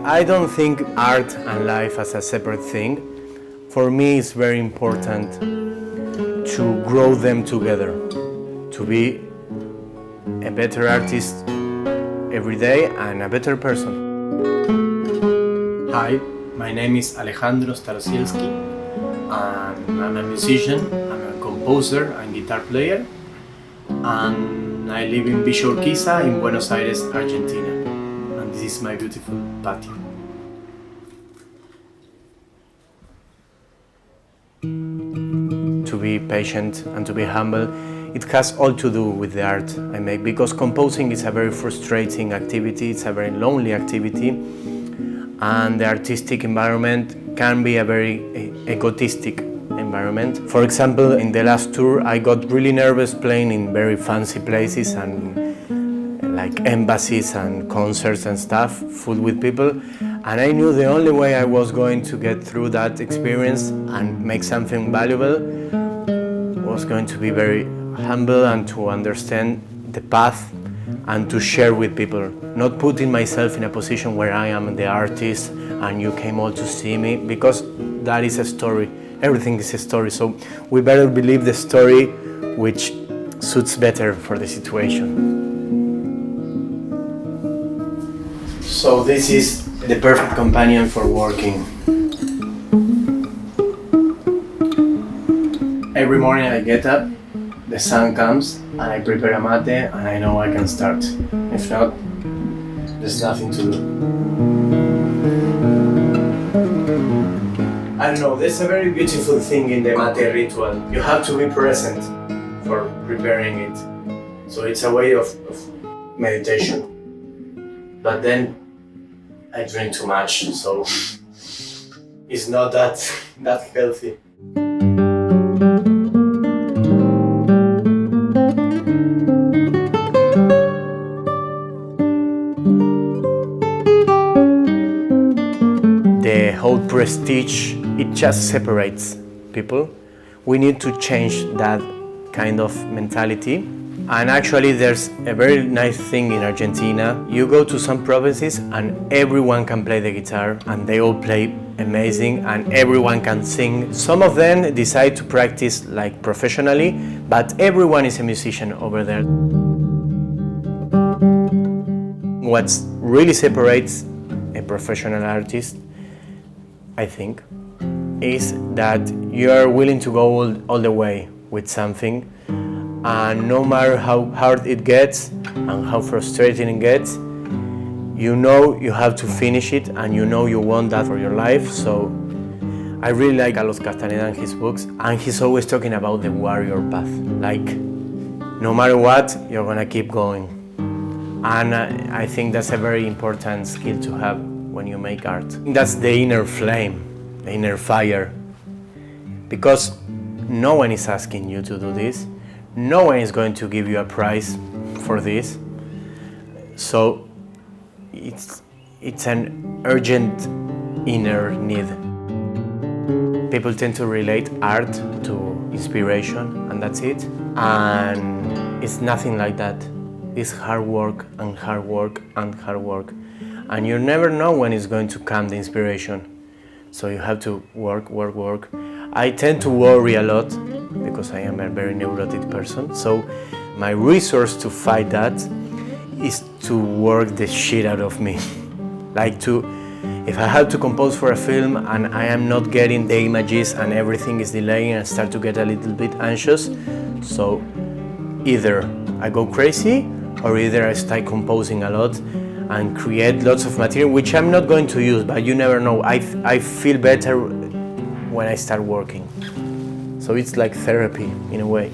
I don't think art and life as a separate thing. For me, it's very important to grow them together, to be a better artist every day and a better person. Hi, my name is Alejandro Starosielski, and I'm a musician, I'm a composer and guitar player, and I live in Villa Urquiza in Buenos Aires, Argentina, and this is my beautiful patio. To be patient and to be humble, it has all to do with the art I make, because composing is a very frustrating activity, it's a very lonely activity, and the artistic environment can be a very egotistic environment. For example, in the last tour I got really nervous playing in very fancy places and like embassies and concerts and stuff full with people, and I knew the only way I was going to get through that experience and make something valuable was going to be very humble and to understand the path and to share with people, not putting myself in a position where I am the artist and you came all to see me, because that is a story. Everything is a story, so we better believe the story which suits better for the situation. So this is the perfect companion for working. Every morning I get up, the sun comes, and I prepare a mate, and I know I can start. If not, there's nothing to do. I don't know, there's a very beautiful thing in the mate ritual. You have to be present for preparing it. So it's a way of meditation. But then I drink too much, so it's not that healthy. The whole prestige, it just separates people. We need to change that kind of mentality. And actually there's a very nice thing in Argentina. You go to some provinces and everyone can play the guitar and they all play amazing and everyone can sing. Some of them decide to practice like professionally, but everyone is a musician over there. What really separates a professional artist, I think, is that you are willing to go all the way with something, and no matter how hard it gets and how frustrating it gets, you know you have to finish it and you know you want that for your life. So I really like Carlos Castaneda and his books, and he's always talking about the warrior path. Like, no matter what, you're gonna keep going. And I think that's a very important skill to have when you make art. That's the inner flame, the inner fire. Because no one is asking you to do this. No one is going to give you a prize for this. So it's an urgent inner need. People tend to relate art to inspiration, and that's it. And it's nothing like that. It's hard work and hard work and hard work. And you never know when it's going to come the inspiration. So you have to work. I tend to worry a lot because I am a very neurotic person. So my resource to fight that is to work the shit out of me. If I have to compose for a film and I am not getting the images and everything is delaying, I start to get a little bit anxious. So either I go crazy or either I start composing a lot and create lots of material, which I'm not going to use, but you never know. I feel better when I start working. So it's like therapy in a way.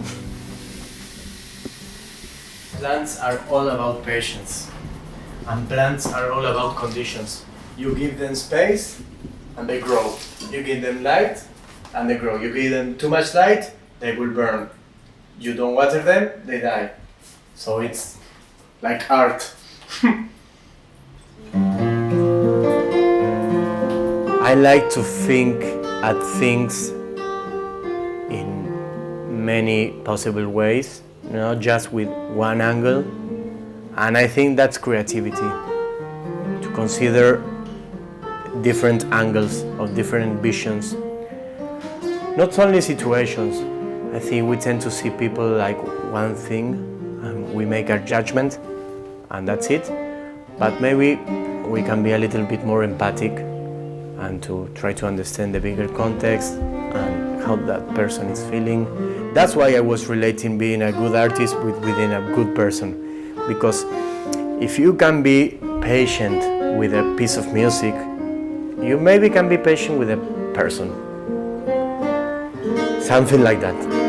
Plants are all about patience, and plants are all about conditions. You give them space and they grow. You give them light and they grow. You give them too much light, they will burn. You don't water them, they die. So it's like art. I like to think at things in many possible ways, not just with one angle. And I think that's creativity. To consider different angles, of different visions. Not only situations. I think we tend to see people like one thing and we make our judgment and that's it. But maybe we can be a little bit more empathic and to try to understand the bigger context and how that person is feeling. That's why I was relating being a good artist within a good person. Because if you can be patient with a piece of music, you maybe can be patient with a person. Something like that.